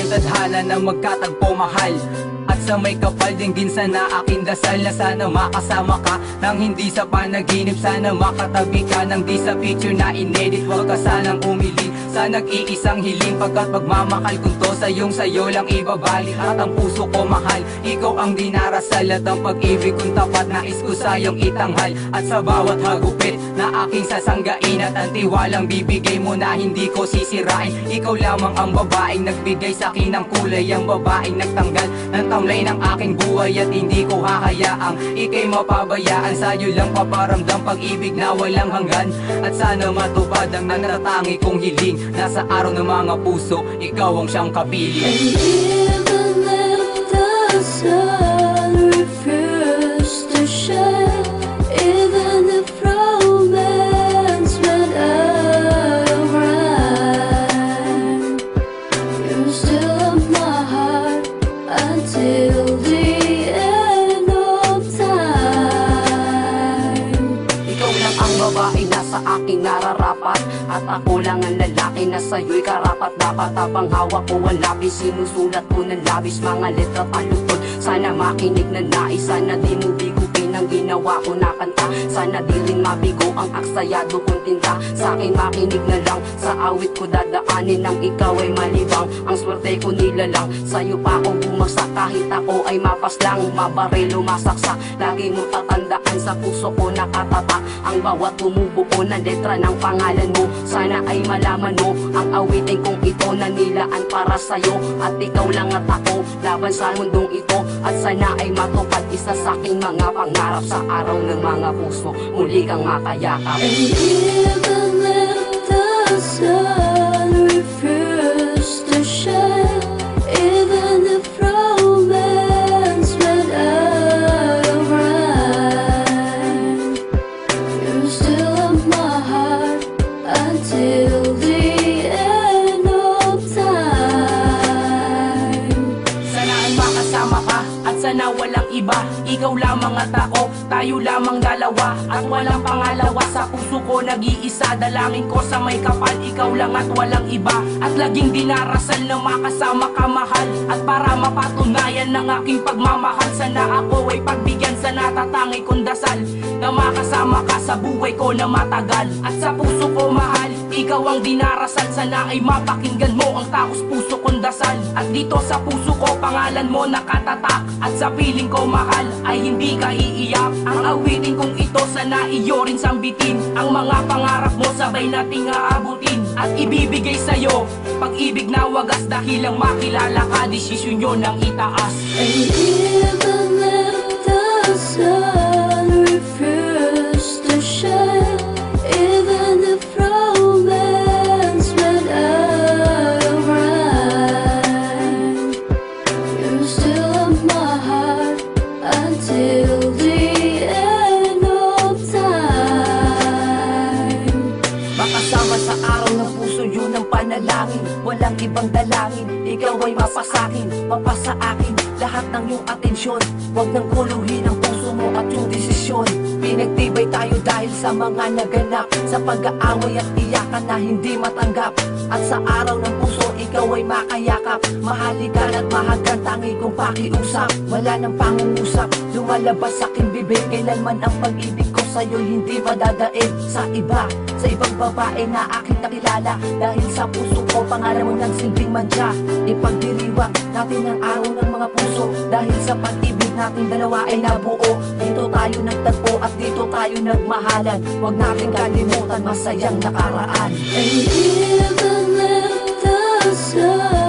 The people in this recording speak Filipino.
tadhana na magkatagpo mahal. At sa may kapal din sana aking dasal na sana makasama ka nang hindi sa panaginip. Sana makatabi ka nang di sa picture na inedit. Huwag ka sanang umiling sa nag-iisang hiling, pagkat pagmamahal kong to sayo lang ibabalik. At ang puso ko mahal, ikaw ang dinarasal. At ang pag-ibig kong tapat nais ko sayong itanghal. At sa bawat hagupit na aking sasanggain, at ang tiwalang bibigay mo na hindi ko sisirain. Ikaw lamang ang babaeng nagbigay sa akin ng kulay, ang babaeng nagtanggal ng tamlay ng aking buhay. At hindi ko hahayaang ika'y mapabayaan, sa'yo lang paparamdam pag-ibig na walang hanggan. At sana matupad ang natatangi kong hiling, nasa araw ng mga puso, ikaw ang siyang kapiling. And even if the sun refused to shine, even if romance went out of rhyme, you're still in my heart until the end of time. Ikaw lang ang babae na sa aking nararapat, at ako lang ang lalaki na sa'yo'y karapat dapat. Habang hawak ko ang lapis, sinusulat ko ng labis mga letra talutod. Sana makinig na nais, sana di mo bigupin ang ginawa ko na kanta. Sana di rin mabigo ang aksayado kong tinta. Sa akin makinig na lang, sa awit ko dadaanin nang ikaw ay malibang. Ang swerte ko nilalang, sa'yo pa ako bumagsak. Kahit ako ay mapaslang, mabarelo, masaksak. Lagi mo tatandaan, sa puso ko nakatatak ang bawat bumubuo na letra ng pangalan mo. Sana ay malaman mo ang awitin kong ito na nilaan para sa'yo. At ikaw lang at ako laban sa mundong ito. At sana ay matupad isa sa aking mga pangarap, sa araw ng mga puso muli kang makayakap. And even if the sun refused to shine, even if romance went out of rhyme, you're still in my heart until the end of time. Sana ay makasama ka at sana walang iba. Ikaw lamang at ako, tayo lamang dalawa, at walang pangalawa. Sa puso ko nag-iisa, dalangin ko sa may kapal, ikaw lang at walang iba. At laging dinarasal na makasama ka mahal, at para mapatunayan ng aking pagmamahal, sana ako ay pagbigyan sa natatangi kong dasal, na makasama ka sa buhay ko na matagal. At sa puso ko mahal, ikaw ang dinarasal, sana ay mapakinggan mo ang taos puso kong dasal. At dito sa puso ko pangalan mo nakatatak, at sa piling ko mahal ay hindi ka iiyak. Ang awitin kong ito sana iyo rin sambitin, ang mga pangarap mo sabay nating aabutin. At ibibigay sa'yo pag-ibig na wagas, dahil lang makilala ka, desisyon yun ang itaas. And even if the sun refused to shine, even if romance went out of rhyme, you're still in my heart until the end of time. Makasama sa araw ng puso, yun ang panalangin. Walang ibang dalangin, ikaw ay mapasakin, mapasa akin lahat ng iyong atensyon. Huwag nang kuluhin ang puso mo at yung desisyon. Pinagtibay tayo dahil sa mga naganap, sa pag-aaway at iyakan na hindi matanggap. At sa araw ng puso, ikaw ay makayakap, mahalikan at mahagan, tangi kong pakiusap. Wala nang pangungusap, lumalabas sa aking bibig, kailanman ang pag-ibig ko sa'yo hindi madadaig sa iba, sa ibang babae na aking nakilala. Dahil sa puso ko, pangalan mo ng silbing madya. Ipagdiriwang natin ang araw ng mga puso, dahil sa pag-ibig natin dalawa ay nabuo. Dito tayo nagtagpo at dito tayo nagmahalan. Huwag natin kalimutan masayang nakaraan. And even if the sun